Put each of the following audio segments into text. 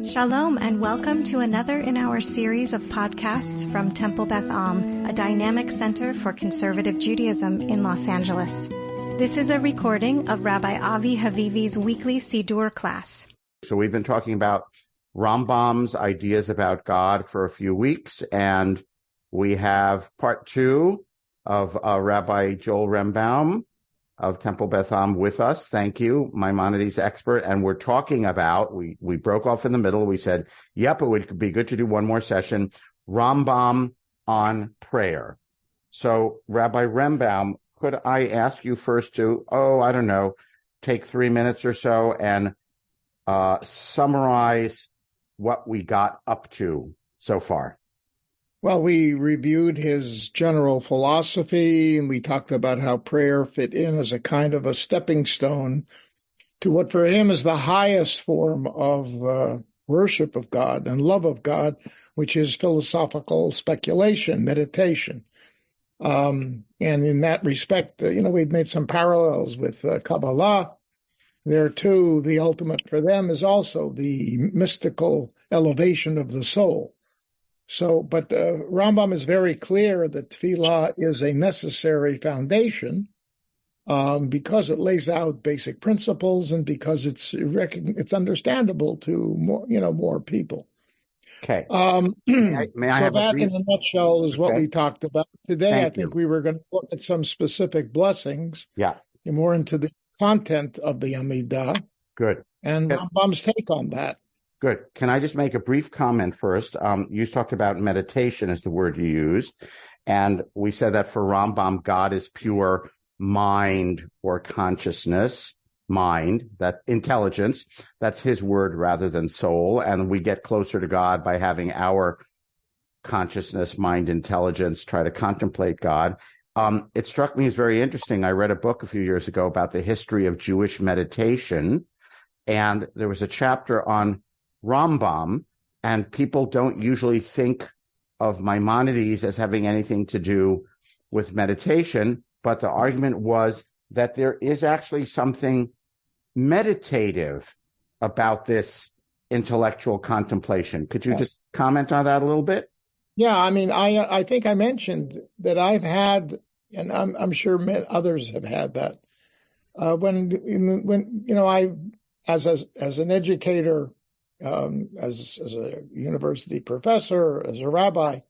Shalom and welcome to another in our series of podcasts from Temple Beth Am, a dynamic center for conservative Judaism in Los Angeles. This is a recording of Rabbi Avi Havivi's weekly Siddur class. So we've been talking about Rembaum's ideas about God for a few weeks, and we have part two of Rabbi Joel Rembaum of Temple Beth Am with us. Thank you, Maimonides expert. And we're talking about, we broke off in the middle. We said, yep, it would be good to do one more session, Rambam on prayer. So Rabbi Rembaum, could I ask you first to, take 3 minutes or so and summarize what we got up to so far? Well, we reviewed his general philosophy, and we talked about how prayer fit in as a kind of a stepping stone to what for him is the highest form of worship of God and love of God, which is philosophical speculation, meditation. And in that respect, we've made some parallels with Kabbalah. There, too, the ultimate for them is also the mystical elevation of the soul. So, but Rambam is very clear that tefillah is a necessary foundation because it lays out basic principles and because it's understandable to more people. Okay. May I so that, in a nutshell, is what we talked about today. Thank I think you. we were going to look at some specific blessings. Yeah. And more into the content of the Amidah. Good. And Rambam's take on that. Good. Can I just make a brief comment first? You talked about meditation as the word you used, and we said that for Rambam, God is pure mind or consciousness, mind, that intelligence. That's his word rather than soul, and we get closer to God by having our consciousness, mind, intelligence, try to contemplate God. It struck me as very interesting. I read a book a few years ago about the history of Jewish meditation, and there was a chapter on Rambam, and people don't usually think of Maimonides as having anything to do with meditation, but the argument was that there is actually something meditative about this intellectual contemplation. Could you just comment on that a little bit? Yeah, I mean, I think I mentioned that I've had, and I'm sure others have had that. When I as an educator, as a university professor, as a rabbi,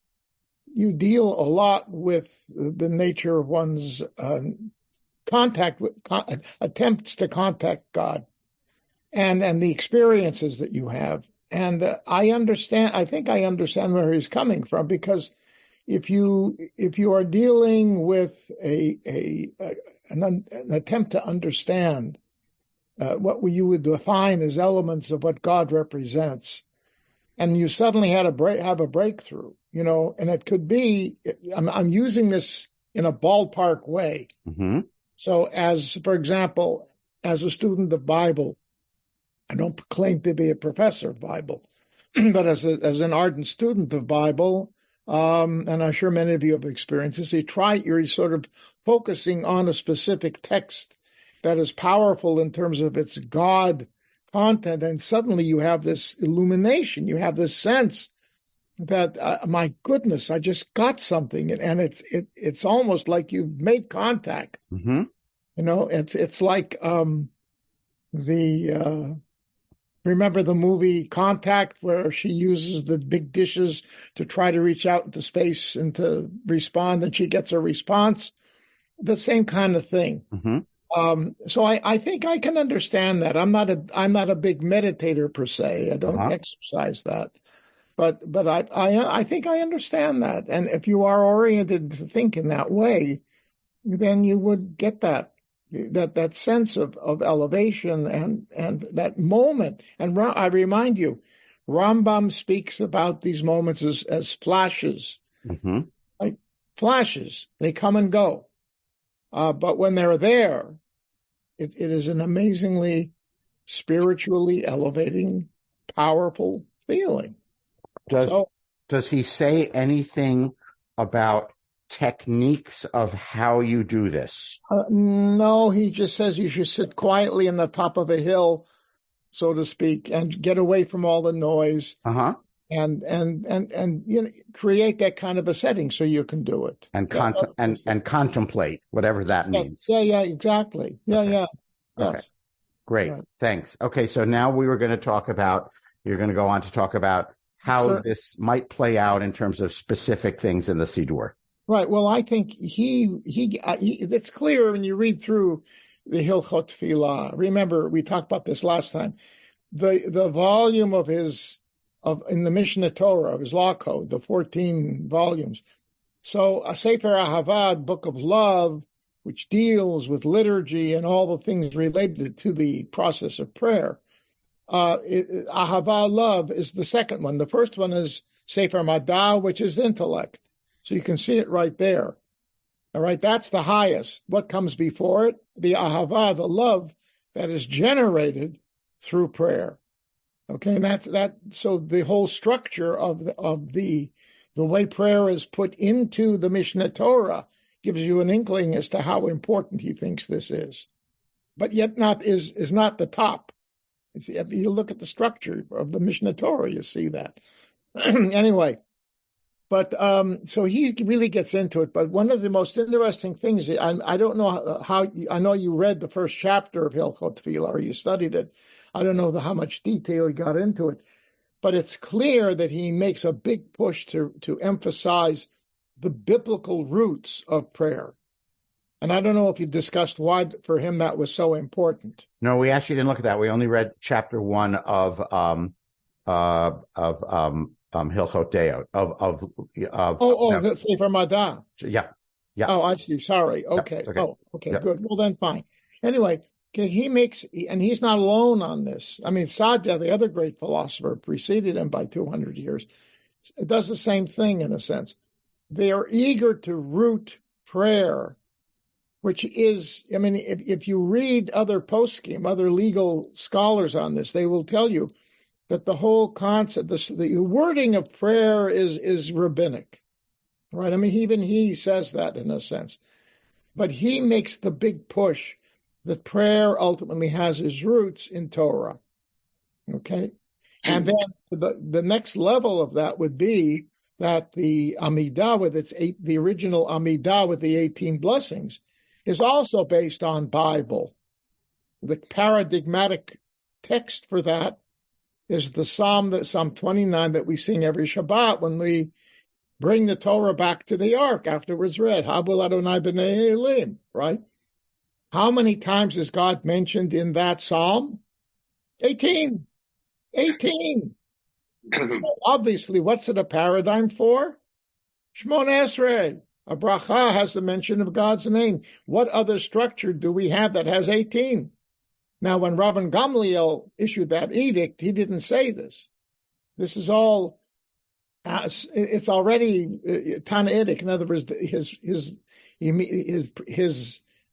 you deal a lot with the nature of one's attempts to contact God, and the experiences that you have. And I think I understand where he's coming from, because if you are dealing with an attempt to understand what you would define as elements of what God represents, and you suddenly have a breakthrough, and it could be, I'm using this in a ballpark way. Mm-hmm. So for example, as a student of Bible, I don't claim to be a professor of Bible, but as an ardent student of Bible, and I'm sure many of you have experienced this, you're sort of focusing on a specific text that is powerful in terms of its God content, and suddenly you have this illumination, you have this sense that, my goodness, I just got something, and it's almost like you've made contact. Mm-hmm. It's like remember the movie Contact, where she uses the big dishes to try to reach out into space and to respond, and she gets a response? The same kind of thing. Mm-hmm. So I think I can understand that. I'm not a big meditator per se. I don't exercise that, but I think I understand that. And if you are oriented to think in that way, then you would get that sense of elevation and that moment. And I remind you, Rambam speaks about these moments as flashes, mm-hmm. like flashes. They come and go. But when they're there, it is an amazingly spiritually elevating, powerful feeling. Does he say anything about techniques of how you do this? No, he just says you should sit quietly in the top of a hill, so to speak, and get away from all the noise. Uh-huh. And create that kind of a setting so you can do it. And contemplate, whatever that means. Yeah, exactly. Yeah, okay. yeah. Okay. Yes. Great. Right. Thanks. Okay, so now you're going to go on to talk about how this might play out in terms of specific things in the Siddur. Right. Well, I think it's clear when you read through the Hilchot Tefillah. Remember, we talked about this last time. The volume of in the Mishnah Torah, of his law code, the 14 volumes. So a Sefer Ahavad, Book of Love, which deals with liturgy and all the things related to the process of prayer. Ahava, love, is the second one. The first one is Sefer Madah, which is intellect. So you can see it right there. All right, that's the highest. What comes before it? The Ahava, the love that is generated through prayer. Okay, and that's that. So the whole structure of the way prayer is put into the Mishnah Torah gives you an inkling as to how important he thinks this is, but yet is not the top. You look at the structure of the Mishnah Torah, you see that. Anyway, but so he really gets into it. But one of the most interesting things, I don't know I know you read the first chapter of Hilchot Tefillah, or you studied it. I don't know how much detail he got into it, but it's clear that he makes a big push to emphasize the biblical roots of prayer. And I don't know if you discussed why for him that was so important. No, we actually didn't look at that. We only read chapter 1 of Hilchot Deot that's Sefer Madah. Yeah. Oh, I see. Sorry. Okay. Okay. Oh, okay. Yep. Good. Well, then fine. Anyway, and he's not alone on this. I mean, Sadja, the other great philosopher, preceded him by 200 years, does the same thing in a sense. They are eager to root prayer, which is, I mean, if you read other poskim, other legal scholars on this, they will tell you that the whole concept, the wording of prayer is rabbinic, right? I mean, even he says that in a sense. But he makes the big push that prayer ultimately has its roots in Torah, okay? And then the next level of that would be that the Amidah the original Amidah with the 18 blessings is also based on Bible. The paradigmatic text for that is the Psalm 29 that we sing every Shabbat when we bring the Torah back to the ark afterwards read, Habul Adonai b'nei Elim, right? How many times is God mentioned in that Psalm? 18. So obviously, what's it a paradigm for? Shmon Esrei. A bracha has the mention of God's name. What other structure do we have that has 18? Now, when Rabban Gamliel issued that edict, he didn't say this. This is all, it's already Tanaitic. In other words,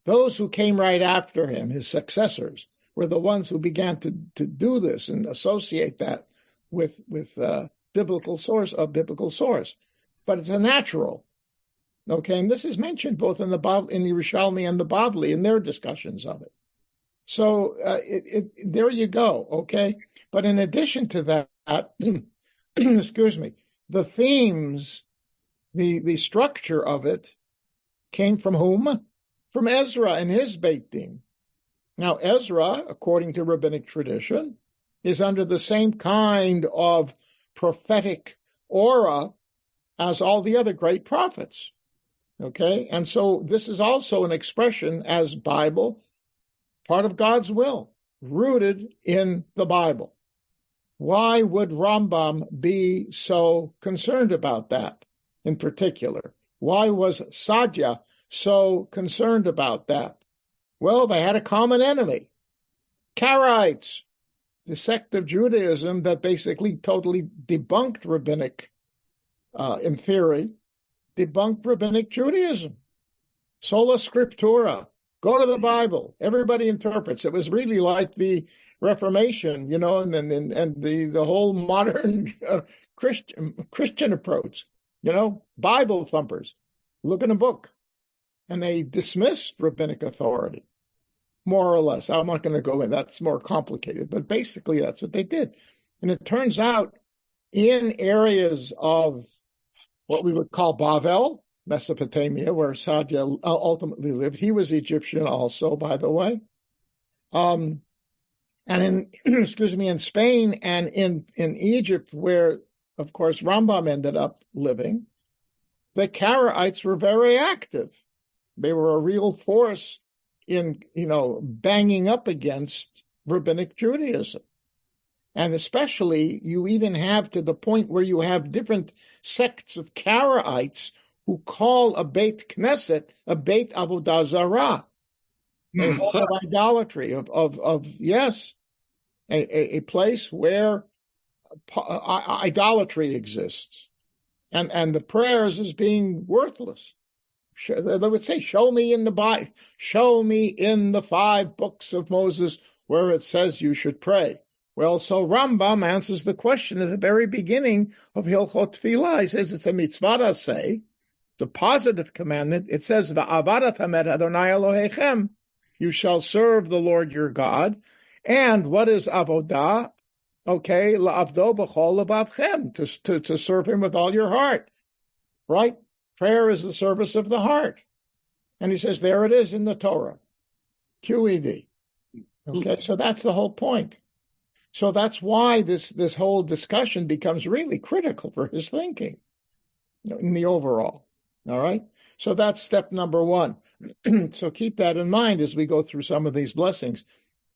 those who came right after him, his successors, were the ones who began to do this and associate that with biblical source. But it's a natural. Okay, and this is mentioned both in the Yerushalmi and the Bavli in their discussions of it. So there you go. Okay, but in addition to that, excuse me, the themes, the structure of it came from whom? From Ezra and his Beit Din. Now, Ezra, according to rabbinic tradition, is under the same kind of prophetic aura as all the other great prophets. Okay, and so this is also an expression as Bible, part of God's will, rooted in the Bible. Why would Rambam be so concerned about that in particular? Why was Sadja so concerned about that? Well, they had a common enemy, Karaites, the sect of Judaism that basically totally debunked rabbinic, in theory, debunked rabbinic Judaism. Sola Scriptura, go to the Bible. Everybody interprets. It was really like the Reformation, and the whole modern Christian approach. Bible thumpers. Look in a book. And they dismiss rabbinic authority. more or less. I'm not going to go in. That's more complicated. But basically, that's what they did. And it turns out in areas of what we would call Bavel, Mesopotamia, where Sadia ultimately lived. He was Egyptian also, by the way. And in, in Spain and in Egypt, where, of course, Rambam ended up living, the Karaites were very active. They were a real force in, banging up against rabbinic Judaism. And especially, you even have to the point where you have different sects of Karaites who call a Beit Knesset a Beit Avodah Zarah, a home of idolatry, a place where idolatry exists, and the prayers as being worthless. They would say, show me in the 5 books of Moses where it says you should pray. Well, so Rambam answers the question at the very beginning of Hilchot Tefillah. He says it's a mitzvah say. It's a positive commandment. It says, Va'avadat hamet Adonai Elohechem. You shall serve the Lord your God. And what is avodah? Okay, la'avdo b'chol lebavchem, to serve him with all your heart. Right? Prayer is the service of the heart. And he says, there it is in the Torah. QED. Okay, so that's the whole point. So that's why this whole discussion becomes really critical for his thinking in the overall. All right? So that's step number 1. So keep that in mind as we go through some of these blessings.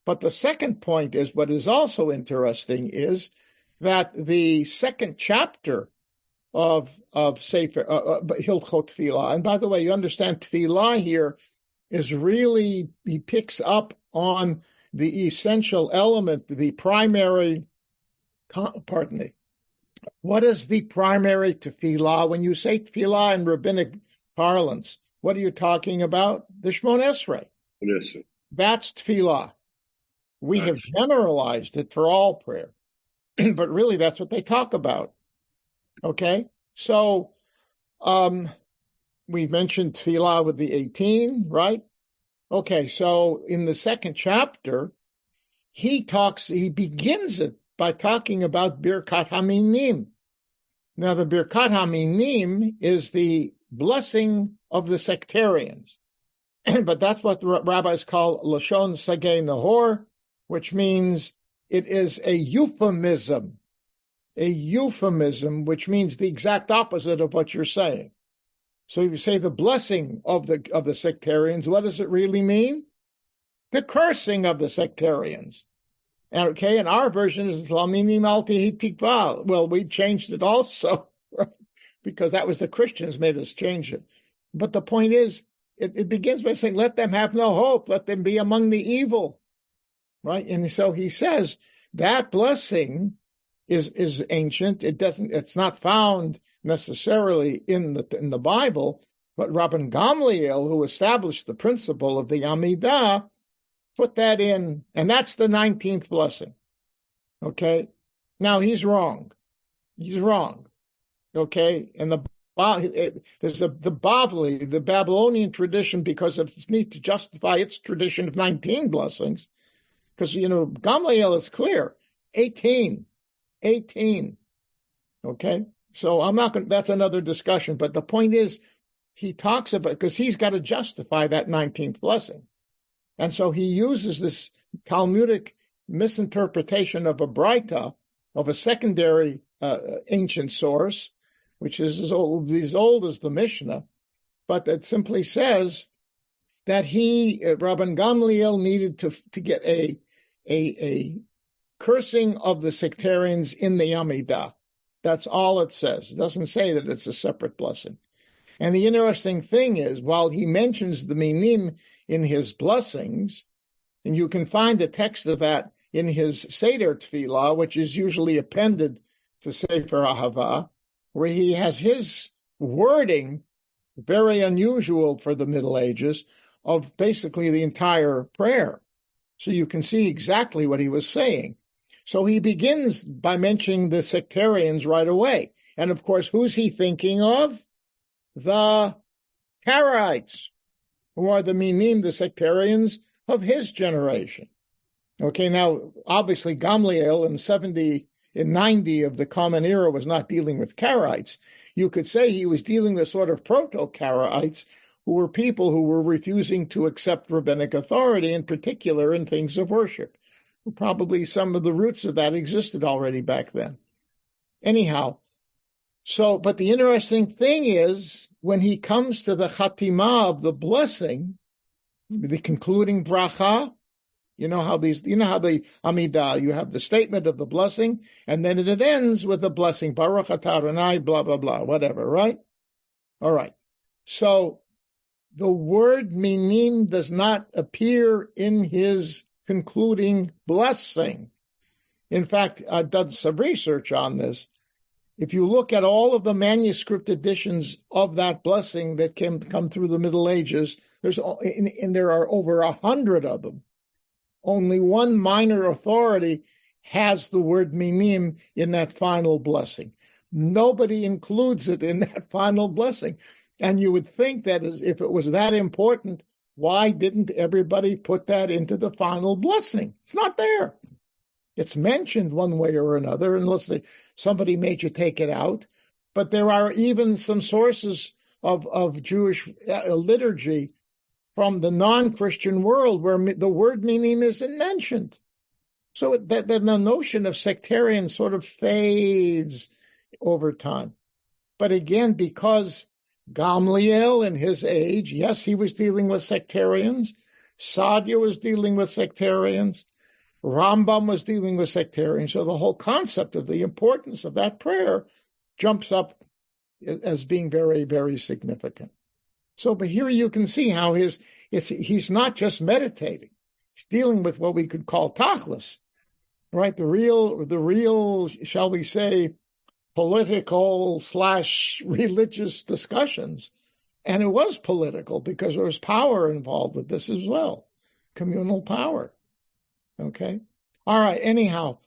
But the second point is, what is also interesting is that the second chapter of Sefer Hilchot Tefillah, and by the way, you understand Tefillah here is really, he picks up on the essential element, the primary, what is the primary tefillah? When you say tefillah in rabbinic parlance, what are you talking about? The Shmon Esrei. Yes. That's tefillah. We have generalized it for all prayer, but really that's what they talk about. Okay? So, we mentioned tefillah with the 18, right? Okay, so in the second chapter, he begins it by talking about Birkat HaMinim. Now, the Birkat HaMinim is the blessing of the sectarians. But that's what the rabbis call Lashon Sagei Nahor, which means it is a euphemism, which means the exact opposite of what you're saying. So if you say the blessing of the sectarians, what does it really mean? The cursing of the sectarians. Okay, and our version is Laminim al Tihi Tikva. Well, we changed it also, right? Because that was the Christians made us change it. But the point is, it begins by saying, let them have no hope, let them be among the evil, right? And so he says that blessing is ancient. It's not found necessarily in the Bible, but Rabban Gamliel, who established the principle of the Amidah, put that in, and that's the 19th blessing. Okay? Now he's wrong. Okay? And there's the Bavli, the Babylonian tradition, because of its need to justify its tradition of 19 blessings. Because, Gamliel is clear. 18. Okay? So I'm not going to, that's another discussion. But the point is, he talks about, because he's got to justify that 19th blessing. And so he uses this Talmudic misinterpretation of a Braita, of a secondary ancient source, which is as old as the Mishnah, but that simply says that Rabban Gamliel needed to get a cursing of the sectarians in the Amidah. That's all it says. It doesn't say that it's a separate blessing. And the interesting thing is, while he mentions the minim in his blessings, and you can find the text of that in his Seder Tefillah, which is usually appended to Sefer Ahava, where he has his wording, very unusual for the Middle Ages, of basically the entire prayer. So you can see exactly what he was saying. So he begins by mentioning the sectarians right away. And of course, who's he thinking of? The Karaites, who are the minim, the sectarians of his generation. Okay, now, obviously, Gamliel in 90 of the Common Era was not dealing with Karaites. You could say he was dealing with sort of proto-Karaites, who were people who were refusing to accept rabbinic authority, in particular in things of worship. Probably some of the roots of that existed already back then. Anyhow, but the interesting thing is, when he comes to the Chatimah of the blessing, the concluding bracha, you know how the Amidah, you have the statement of the blessing, and then it ends with the blessing, Baruch atah Adonai, blah, blah, blah, whatever, right? All right. So the word minim does not appear in his concluding blessing. In fact, I've done some research on this. If you look at all of the manuscript editions of that blessing that come through the Middle Ages, there are over 100 of them. Only one minor authority has the word minim in that final blessing. Nobody includes it in that final blessing. And you would think that if it was that important, why didn't everybody put that into the final blessing? It's not there. It's mentioned one way or another, unless somebody made you take it out. But there are even some sources of Jewish liturgy from the non-Christian world where the word minim isn't mentioned. So the notion of sectarian sort of fades over time. But again, because Gamliel in his age, yes, he was dealing with sectarians. Sadia was dealing with sectarians. Rambam was dealing with sectarians. So the whole concept of the importance of that prayer jumps up as being very, very significant. So, but here you can see how he's not just meditating. He's dealing with what we could call tachlis, right? The real, shall we say, political / religious discussions. And it was political because there was power involved with this as well, communal power. Okay. All right. Anyhow,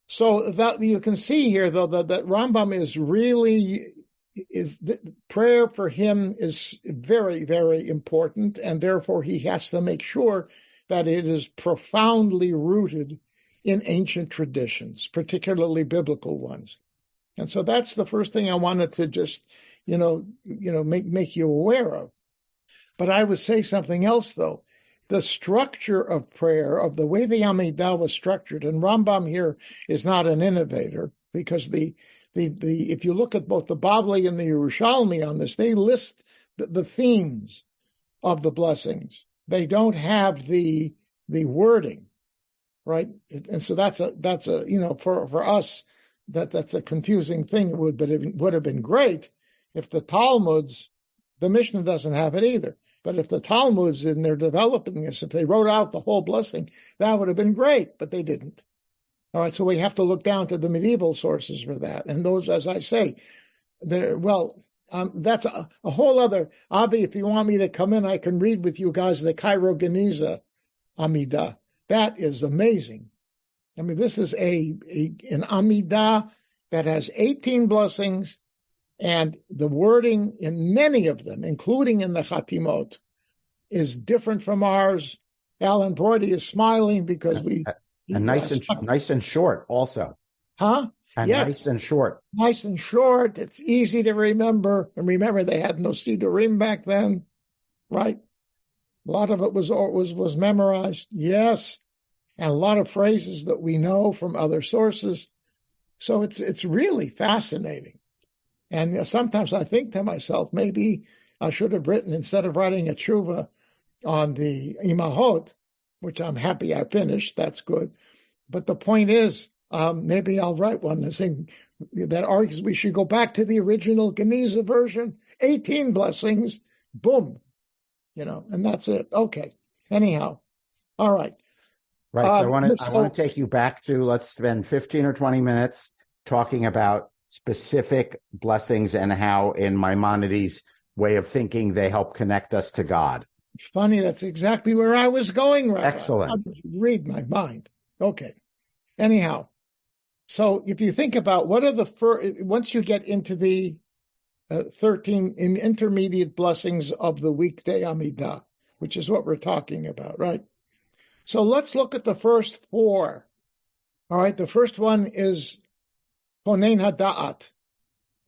so that you can see here, though, that Rambam the prayer for him is very, very important, and therefore he has to make sure that it is profoundly rooted in ancient traditions, particularly biblical ones. And so that's the first thing I wanted to just, make you aware of. But I would say something else, though. The structure of prayer, of the way the Amidah was structured, and Rambam here is not an innovator, because if you look at both the Bavli and the Yerushalmi on this, they list the themes of the blessings. They don't have the wording, right? And so that's for us, that's a confusing thing. It would have been great if the Talmuds, the Mishnah doesn't have it either. But if the Talmuds, in their developing this, if they wrote out the whole blessing, that would have been great, but they didn't. All right, so we have to look down to the medieval sources for that. And those, as I say, that's a whole other. Avi, if you want me to come in, I can read with you guys the Cairo Geniza Amidah. That is amazing. I mean, this is an Amidah that has 18 blessings, and the wording in many of them, including in the Chatimot, is different from ours. Alan Brody is smiling because nice and short also. Huh? And yes. Nice and short. Nice and short. It's easy to remember. And remember, they had no Siddurim back then, right? A lot of it was memorized. Yes. And a lot of phrases that we know from other sources. So it's really fascinating. And sometimes I think to myself, maybe I should have written, instead of writing a tshuva on the Imahot, which I'm happy I finished, that's good. But the point is, maybe I'll write one that argues we should go back to the original Geniza version, 18 blessings, boom, and that's it. Okay. Anyhow, all right. Right. So I want to take you back to, let's spend 15 or 20 minutes talking about specific blessings and how in Maimonides' way of thinking, they help connect us to God. Funny, that's exactly where I was going, Rabbi. Excellent. Read my mind. Okay. Anyhow, so if you think about what are once you get into the 13 intermediate blessings of the weekday Amidah, which is what we're talking about, right? So let's look at the first four. All right, the first one is Ponein HaDa'at.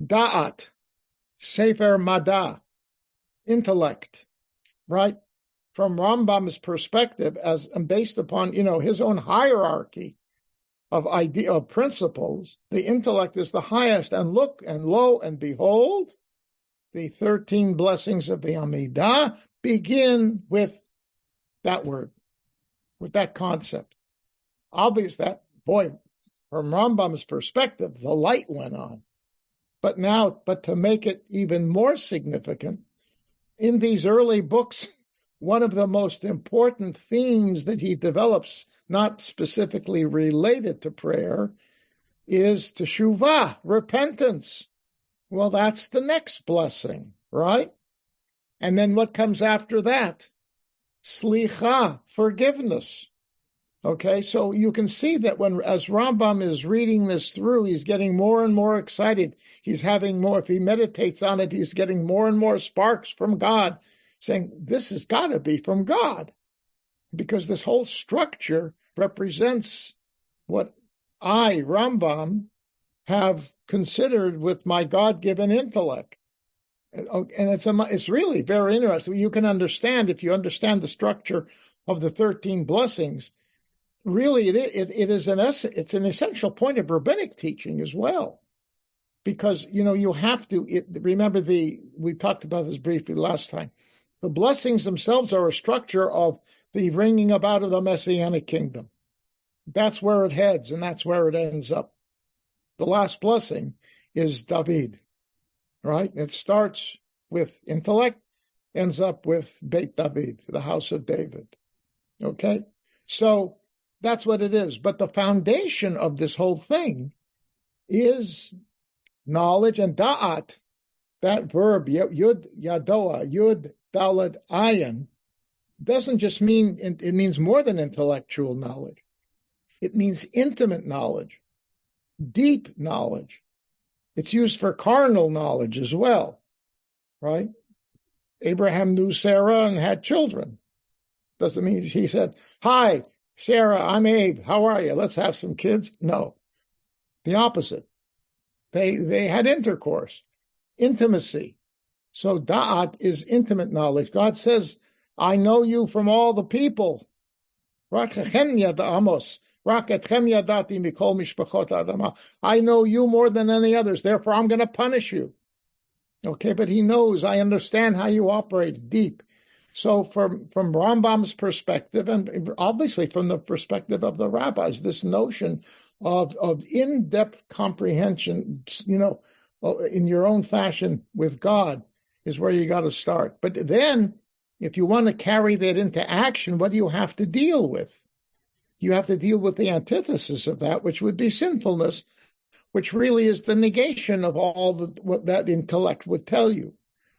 Da'at, Sefer Mada, intellect, right? From Rambam's perspective, as based upon, his own hierarchy of principles, the intellect is the highest. And look, and lo, and behold, the 13 blessings of the Amidah begin with that word, with that concept. Obvious that, from Rambam's perspective, the light went on. But to make it even more significant, in these early books, one of the most important themes that he develops, not specifically related to prayer, is teshuvah, repentance. Well, that's the next blessing, right? And then what comes after that? Slicha, forgiveness. Okay, so you can see that as Rambam is reading this through, he's getting more and more excited. He's having more, if he meditates on it, he's getting more and more sparks from God, saying, this has got to be from God. Because this whole structure represents what I, Rambam, have considered with my God-given intellect. And it's really very interesting. You can understand, if you understand the structure of the 13 blessings, really it is it's an essential point of rabbinic teaching as well. Because, you have to, remember we talked about this briefly last time. The blessings themselves are a structure of the bringing about of the Messianic kingdom. That's where it heads, and that's where it ends up. The last blessing is David, right? It starts with intellect, ends up with Beit David, the house of David. Okay? So that's what it is. But the foundation of this whole thing is knowledge, and da'at, that verb, yud yadoa, yud dalad ayin, doesn't just mean, it means more than intellectual knowledge. It means intimate knowledge, deep knowledge. It's used for carnal knowledge as well, right? Abraham knew Sarah and had children. Doesn't mean he said, hi, Sarah, I'm Abe. How are you? Let's have some kids. No, the opposite. They had intercourse, intimacy. So da'at is intimate knowledge. God says, I know you from all the people. I know you more than any others. Therefore, I'm going to punish you. Okay, but he knows, I understand how you operate deep. So from Rambam's perspective, and obviously from the perspective of the rabbis, this notion of in-depth comprehension, in your own fashion with God is where you got to start. But then, if you want to carry that into action, what do you have to deal with? You have to deal with the antithesis of that, which would be sinfulness, which really is the negation of all what that intellect would tell you,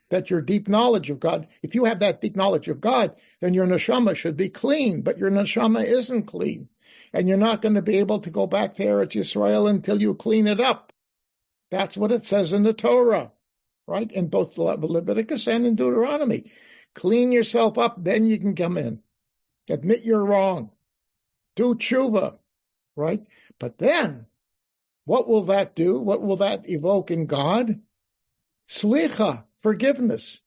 that your deep knowledge of God, if you have that deep knowledge of God, then your neshama should be clean, but your neshama isn't clean. And you're not going to be able to go back to Eretz Yisrael until you clean it up. That's what it says in the Torah, right? In both Leviticus and in Deuteronomy. Clean yourself up, then you can come in. Admit you're wrong. Do tshuva, right? But then, what will that do? What will that evoke in God? Slicha, forgiveness.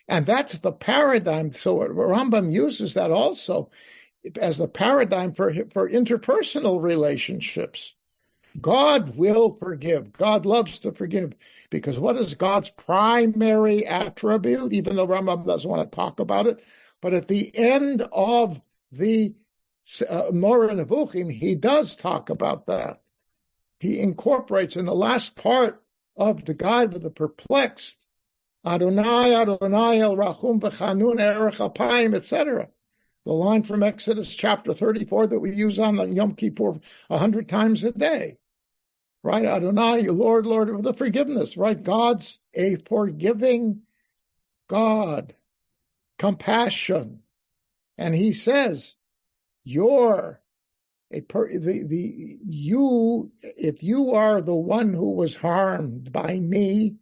And that's the paradigm. So Rambam uses that also as the paradigm for interpersonal relationships. God will forgive. God loves to forgive. Because what is God's primary attribute? Even though Rambam doesn't want to talk about it. But at the end of the Moreh Nevuchim, he does talk about that. He incorporates in the last part of the Guide for the Perplexed, Adonai, Adonai, El Rachum V'Chanun, Erech Apayim, etc. The line from Exodus chapter 34 that we use on the Yom Kippur 100 times a day. Right? Adonai, Lord, Lord of the forgiveness. Right? God's a forgiving God. Compassion. And he says, if you are the one who was harmed by me,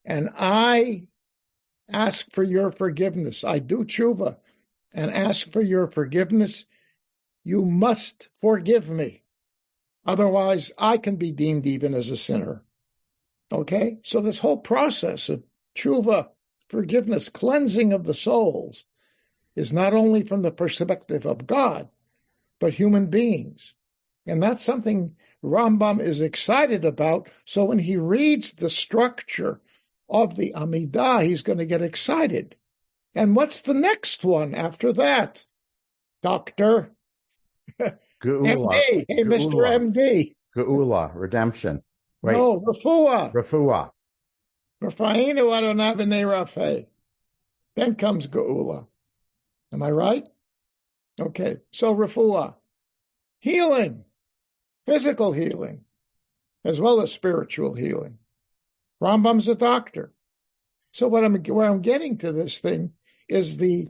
and I ask for your forgiveness, I do tshuva and ask for your forgiveness, you must forgive me. Otherwise, I can be deemed even as a sinner. Okay? So this whole process of tshuva, forgiveness, cleansing of the souls, is not only from the perspective of God, but human beings. And that's something Rambam is excited about. So when he reads the structure of the Amidah, he's going to get excited. And what's the next one after that? Doctor? Geula. MD. Hey, Geula. Mr. MD. Geula, redemption. Wait. No, Refuah. Refuah. Rafainu Adonai v'nei Rafeh. Then comes Geula. Am I right? Okay, so Refuah. Healing. Physical healing, as well as spiritual healing. Rambam's a doctor. So where I'm getting to this thing is this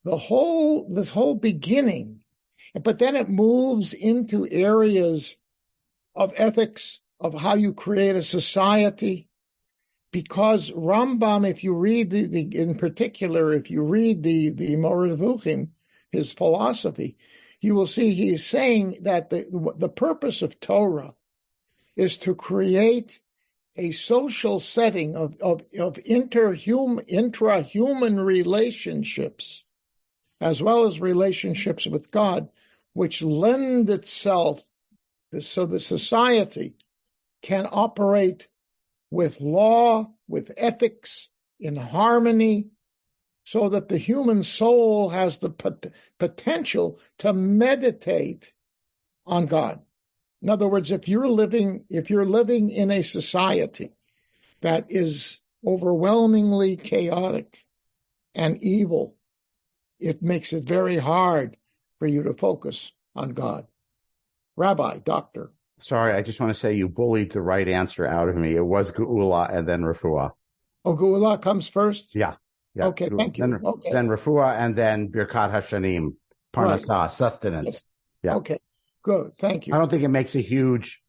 whole beginning, but then it moves into areas of ethics, of how you create a society. Because Rambam, if you read in particular, if you read the Moreh Nevuchim, his philosophy, you will see he's saying that the purpose of Torah is to create a social setting of intra-human relationships, as well as relationships with God, which lend itself so the society can operate with law, with ethics, in harmony, so that the human soul has the potential to meditate on God. In other words, if you're living in a society that is overwhelmingly chaotic and evil, it makes it very hard for you to focus on God. Rabbi, doctor. Sorry, I just want to say you bullied the right answer out of me. It was Geula and then Refuah. Oh, Geula comes first? Yeah. Okay, thank you. Then Refuah and then Birkat Hashanim, Parnassah, right. Sustenance. Yeah. Okay, good. Thank you. I don't think it makes a huge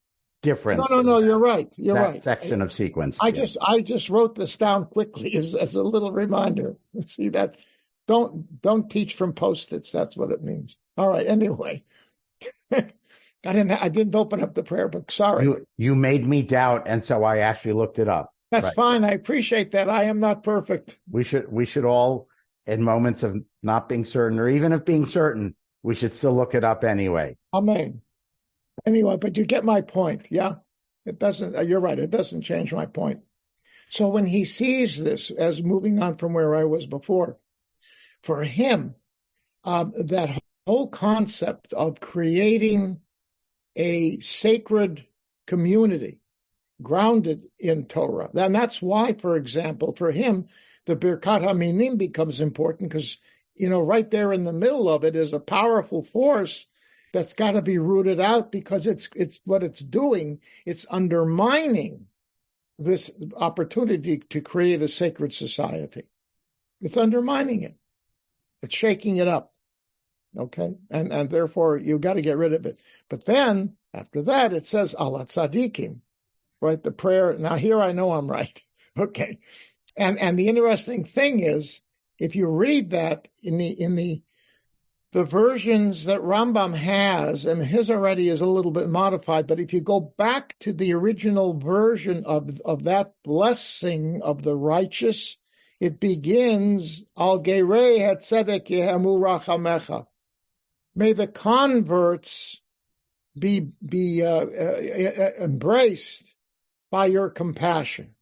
difference. No, you're right. You're that right. Section of sequence. I just wrote this down quickly as a little reminder. See that? Don't teach from Post-its. That's what it means. All right. Anyway, I didn't open up the prayer book. Sorry. You made me doubt, and so I actually looked it up. That's fine. I appreciate that. I am not perfect. We should all, in moments of not being certain, or even of being certain, we should still look it up anyway. Amen. Anyway, but you get my point, yeah? It doesn't. You're right. It doesn't change my point. So when he sees this, as moving on from where I was before, for him, that whole concept of creating a sacred community grounded in Torah. And that's why, for example, for him, the Birkat HaMinim becomes important because, right there in the middle of it is a powerful force that's got to be rooted out because it's what it's doing. It's undermining this opportunity to create a sacred society. It's undermining it. It's shaking it up. Okay? And therefore, you've got to get rid of it. But then, after that, it says, Ala Tzadikim. Right, the prayer. Now here I know I'm right. Okay, and the interesting thing is, if you read that in the versions that Rambam has, and his already is a little bit modified, but if you go back to the original version of that blessing of the righteous, it begins Al Gerei HaTzedek Yehemu Rachamecha. May the converts be embraced by your compassion.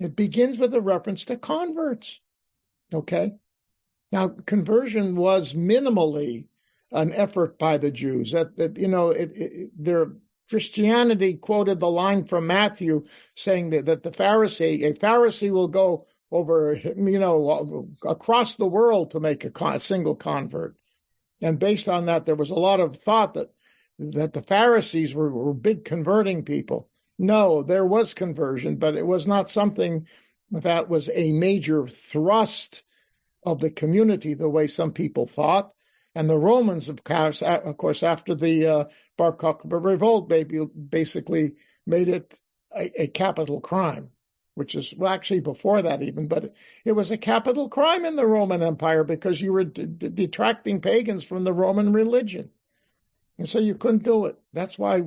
It begins with a reference to converts. Okay? Now, conversion was minimally an effort by the Jews. Their Christianity quoted the line from Matthew saying that a Pharisee will go over, across the world to make a single convert. And based on that, there was a lot of thought that the Pharisees were big converting people. No, there was conversion, but it was not something that was a major thrust of the community the way some people thought. And the Romans, of course, after the Bar Kokhba revolt, basically made it a capital crime, which is actually before that even, but it was a capital crime in the Roman Empire because you were detracting pagans from the Roman religion. And so you couldn't do it. That's why,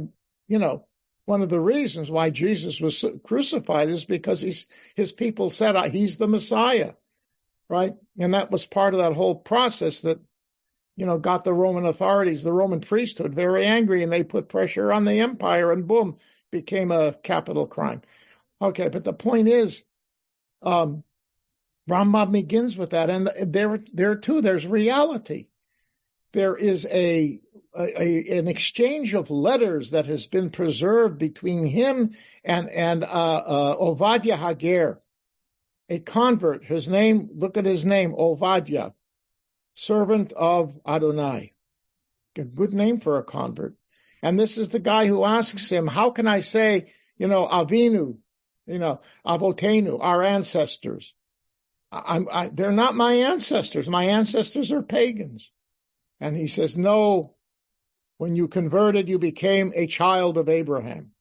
one of the reasons why Jesus was crucified is because his people said he's the Messiah, right? And that was part of that whole process that, got the Roman authorities, the Roman priesthood, very angry, and they put pressure on the empire, and boom, became a capital crime. Okay, but the point is, Rambam begins with that, and there too, there's reality. There is an exchange of letters that has been preserved between him and Ovadia Hager, a convert. His name, look at his name, Ovadia, servant of Adonai. A good name for a convert. And this is the guy who asks him, how can I say, Avinu, Avotenu, our ancestors? They're not my ancestors. My ancestors are pagans. And he says, no, when you converted, you became a child of Abraham.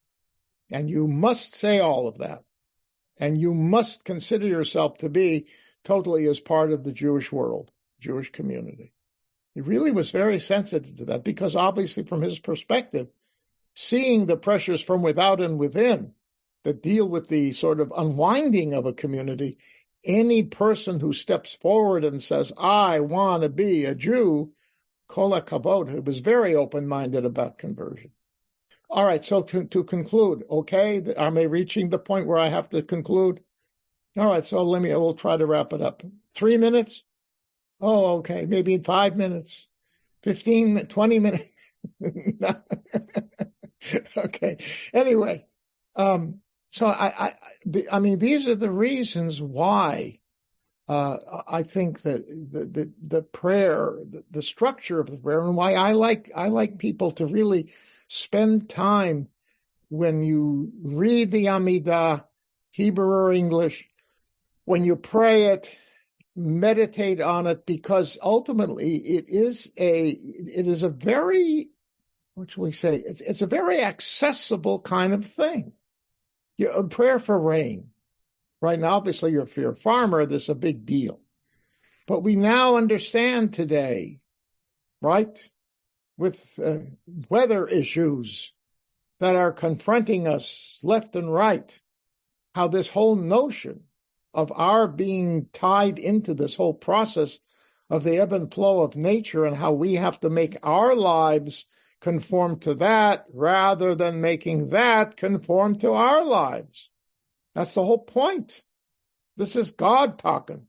And you must say all of that. And you must consider yourself to be totally as part of the Jewish world, Jewish community. He really was very sensitive to that because obviously from his perspective, seeing the pressures from without and within that deal with the sort of unwinding of a community, any person who steps forward and says, I want to be a Jew, Kol HaKavod, who was very open-minded about conversion. All right, so to conclude, okay, am I reaching the point where I have to conclude? All right, so we'll try to wrap it up. 3 minutes? Oh, okay, maybe 5 minutes, 15, 20 minutes. Okay, anyway, so I mean, these are the reasons why I think that the prayer, the structure of the prayer, and why I like people to really spend time when you read the Amidah, Hebrew or English, when you pray it, meditate on it, because ultimately it is a very, what shall we say? It's a very accessible kind of thing. A prayer for rain. Right now, obviously, if you're a farmer, this is a big deal. But we now understand today, right, with weather issues that are confronting us left and right, how this whole notion of our being tied into this whole process of the ebb and flow of nature and how we have to make our lives conform to that rather than making that conform to our lives. That's the whole point. This is God talking,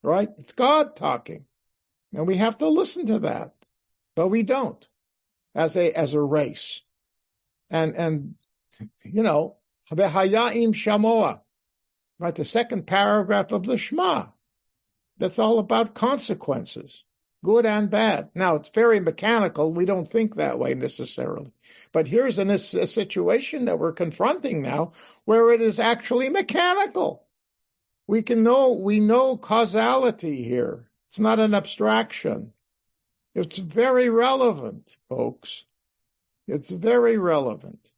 right? It's God talking. And we have to listen to that, but we don't as a race. And V'haya'im shamoa, right? The second paragraph of the Shema. That's all about consequences, good and bad. Now, it's very mechanical. We don't think that way necessarily. But here's a situation that we're confronting now where it is actually mechanical. We know causality here. It's not an abstraction. It's very relevant, folks. It's very relevant.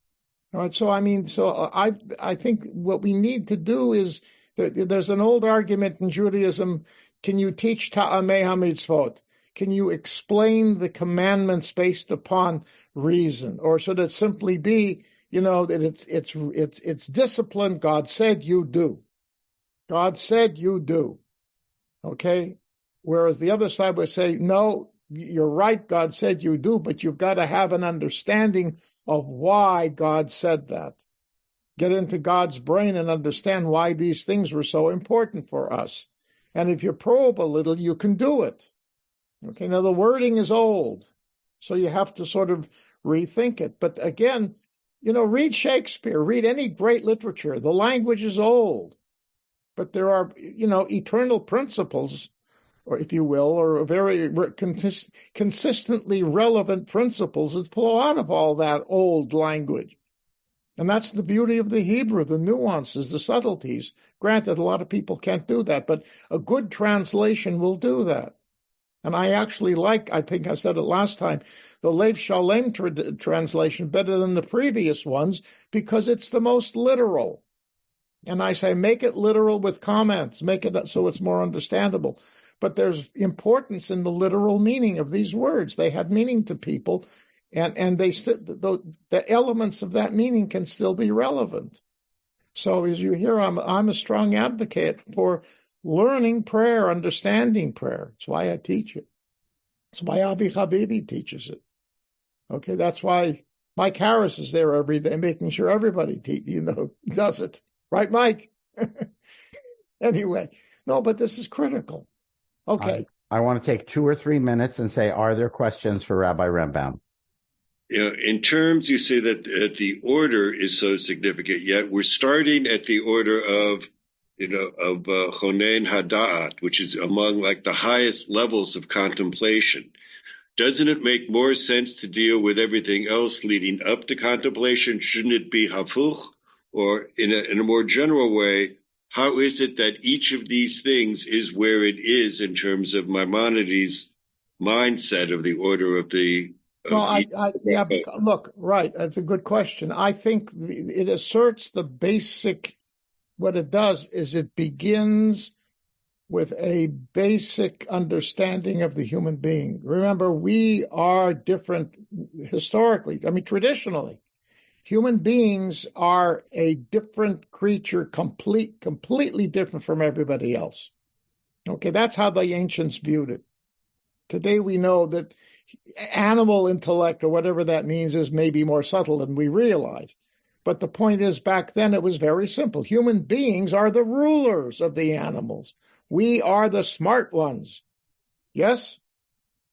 All right, so I think what we need to do is, there's an old argument in Judaism, can you teach ta'amei hamitzvot? Can you explain the commandments based upon reason? Or should it simply be, that it's discipline, God said you do. God said you do. Okay? Whereas the other side would say, no, you're right, God said you do, but you've got to have an understanding of why God said that. Get into God's brain and understand why these things were so important for us. And if you probe a little, you can do it. Okay, now the wording is old, so you have to sort of rethink it. But again, read Shakespeare, read any great literature. The language is old, but there are, eternal principles, or if you will, or very consistently relevant principles that flow out of all that old language. And that's the beauty of the Hebrew, the nuances, the subtleties. Granted, a lot of people can't do that, but a good translation will do that. And I actually I think I said it last time, the Lev Shalem translation better than the previous ones because it's the most literal. And I say make it literal with comments, make it so it's more understandable. But there's importance in the literal meaning of these words. They had meaning to people and the elements of that meaning can still be relevant. So as you hear, I'm a strong advocate for learning prayer, understanding prayer. That's why I teach it. That's why Avi Havivi teaches it. Okay, that's why Mike Harris is there every day, making sure everybody does it. Right, Mike? Anyway, no, but this is critical. Okay. I want to take 2 or 3 minutes and say, are there questions for Rabbi Rembaum? In terms, you say that the order is so significant, yet we're starting at the order of Chonen Hada'at, which is among like the highest levels of contemplation. Doesn't it make more sense to deal with everything else leading up to contemplation? Shouldn't it be hafuch? Or in a more general way, how is it that each of these things is where it is in terms of Maimonides' mindset of the order of the... Look, right, that's a good question. I think it asserts the basic, what it does is it begins with a basic understanding of the human being. Remember, we are different historically, traditionally. Human beings are a different creature, completely different from everybody else. Okay, that's how the ancients viewed it. Today we know that animal intellect, or whatever that means, is maybe more subtle than we realize. But the point is, back then it was very simple. Human beings are the rulers of the animals. We are the smart ones. Yes?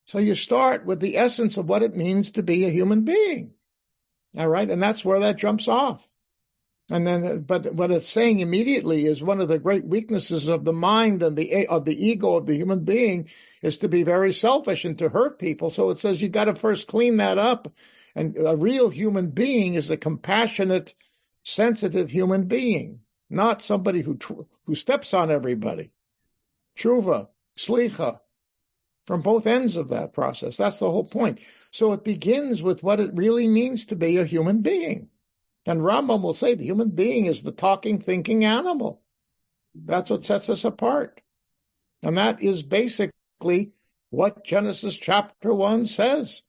So you start with the essence of what it means to be a human being. All right? And that's where that jumps off. And then, but what it's saying immediately is one of the great weaknesses of the mind and of the ego of the human being is to be very selfish and to hurt people. So it says you got to first clean that up. And a real human being is a compassionate, sensitive human being, not somebody who steps on everybody. Tshuva, slicha, from both ends of that process. That's the whole point. So it begins with what it really means to be a human being. And Rambam will say the human being is the talking, thinking animal. That's what sets us apart. And that is basically what Genesis chapter 1 says,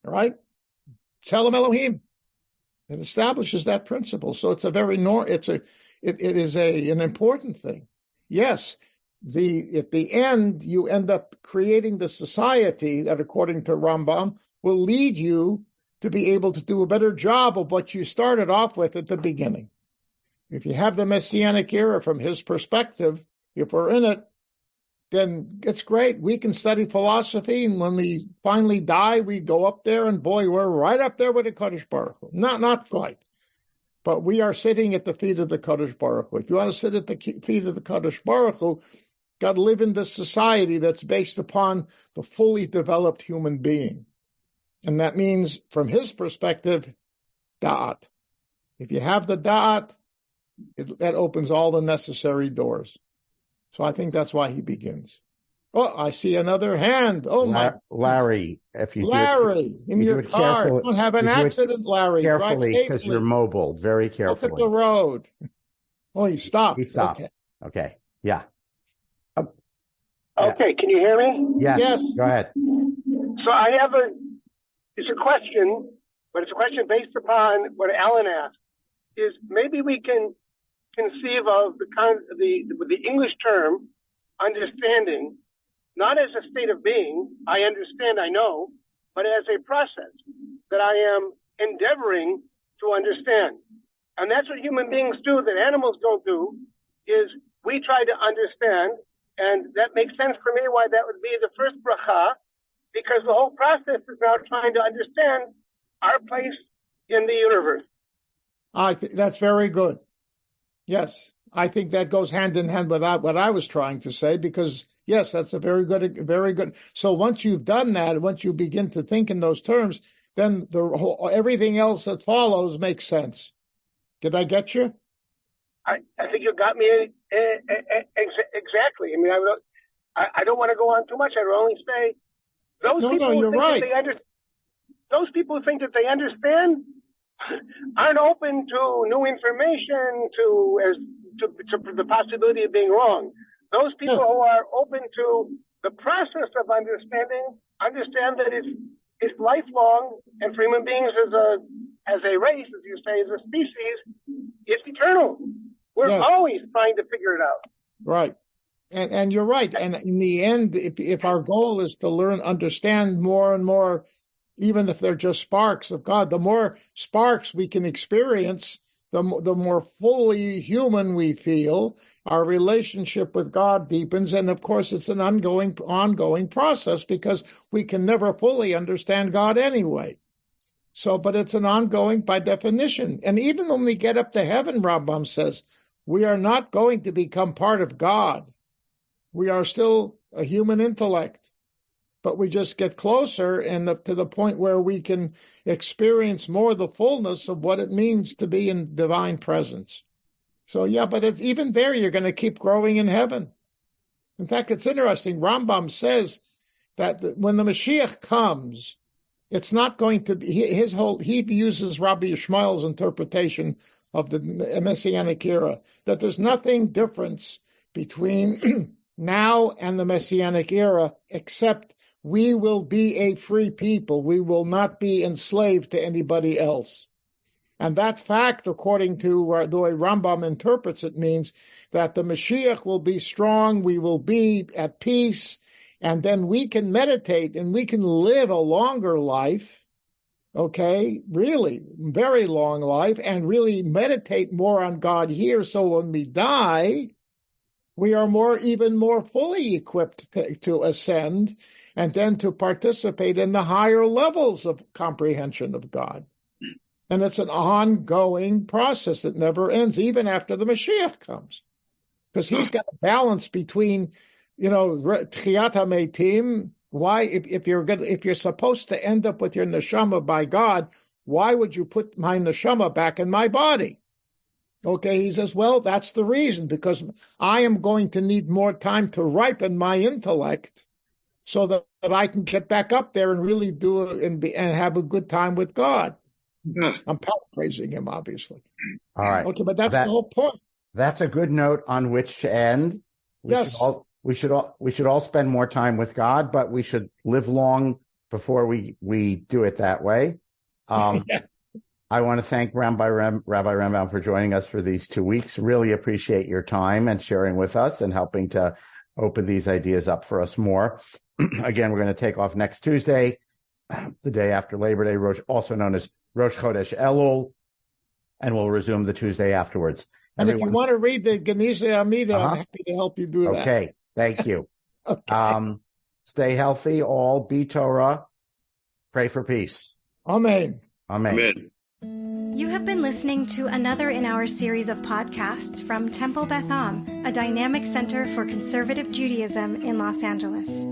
right? Tselem Elohim. It establishes that principle. So it's a very it is an important thing. Yes, at the end you end up creating the society that, according to Rambam, will lead you to be able to do a better job of what you started off with at the beginning. If you have the Messianic era from his perspective, if we're in it, then it's great. We can study philosophy, and when we finally die, we go up there, and boy, we're right up there with the Kadosh Baruch Hu. Not quite, but we are sitting at the feet of the Kadosh Baruch Hu. If you want to sit at the feet of the Kadosh Baruch Hu, got to live in this society that's based upon the fully developed human being. And that means, from his perspective, da'at. If you have the da'at, that opens all the necessary doors. So I think that's why he begins. Oh, I see another hand. Oh, my. Larry, Larry, in your car. Don't have an accident, Larry. Carefully, because you're mobile. Very carefully. Look at the road. Oh, he stopped. He stopped. Okay. Yeah. Okay, can you hear me? Yes. Go ahead. So I have it's a question, but it's a question based upon what Alan asked. Is maybe we can conceive of the English term understanding, not as a state of being, I understand, I know, but as a process that I am endeavoring to understand. And that's what human beings do that animals don't do, is we try to understand, and that makes sense for me why that would be the first bracha, because the whole process is now trying to understand our place in the universe. That's very good. Yes, I think that goes hand in hand with what I was trying to say, because, yes, that's a very good. So once you've done that, once you begin to think in those terms, then everything else that follows makes sense. Did I get you? I think you got me exactly. I mean, I don't want to go on too much. I would only say those people who think that they understand aren't open to new information, to the possibility of being wrong. Those people who are open to the process of understand that It's lifelong, and for human beings as a race, as you say, as a species, it's eternal. We're always trying to figure it out. Right. And you're right. And in the end, if our goal is to understand more and more, even if they're just sparks of God, the more sparks we can experience, the more fully human we feel. Our relationship with God deepens. And of course, it's an ongoing process because we can never fully understand God anyway. So, but it's an ongoing by definition. And even when we get up to heaven, Rambam says, we are not going to become part of God. We are still a human intellect, but we just get closer and to the point where we can experience more the fullness of what it means to be in divine presence. So yeah, but it's even there, you're going to keep growing in heaven. In fact, it's interesting. Rambam says that when the Mashiach comes, it's not going to be he uses Rabbi Ishmael's interpretation of the Messianic era, that there's nothing difference between now and the Messianic era, except we will be a free people. We will not be enslaved to anybody else. And that fact, according to the way Rambam interprets it, means that the Mashiach will be strong, we will be at peace, and then we can meditate and we can live a longer life, okay, really, very long life, and really meditate more on God here. So when we die, we are even more fully equipped to ascend and then to participate in the higher levels of comprehension of God. And it's an ongoing process that never ends, even after the Mashiach comes. Because he's got a balance between, Tchiyat HaMeitim. Why, if you're supposed to end up with your neshama by God, why would you put my neshama back in my body? Okay, he says, well, that's the reason, because I am going to need more time to ripen my intellect so that I can get back up there and really do it and have a good time with God. Yeah. I'm paraphrasing him, obviously. All right. Okay, but that's the whole point. That's a good note on which to end. We should all spend more time with God, but we should live long before we do it that way. Yeah. I want to thank Rabbi Rembaum for joining us for these 2 weeks. Really appreciate your time and sharing with us and helping to open these ideas up for us more. Again, we're going to take off next Tuesday, the day after Labor Day, also known as Rosh Chodesh Elul, and we'll resume the Tuesday afterwards. And if you want to read the Genizeh Amida, I'm happy to help you do that. Okay, thank you. Okay. Stay healthy, all. Be Torah. Pray for peace. Amen. Amen. Amen. You have been listening to another in our series of podcasts from Temple Beth Am, a dynamic center for conservative Judaism in Los Angeles.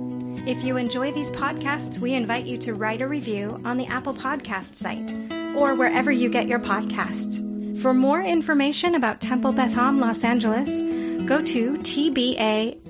If you enjoy these podcasts, we invite you to write a review on the Apple Podcast site or wherever you get your podcasts. For more information about Temple Beth Am Los Angeles, go to tbala.org.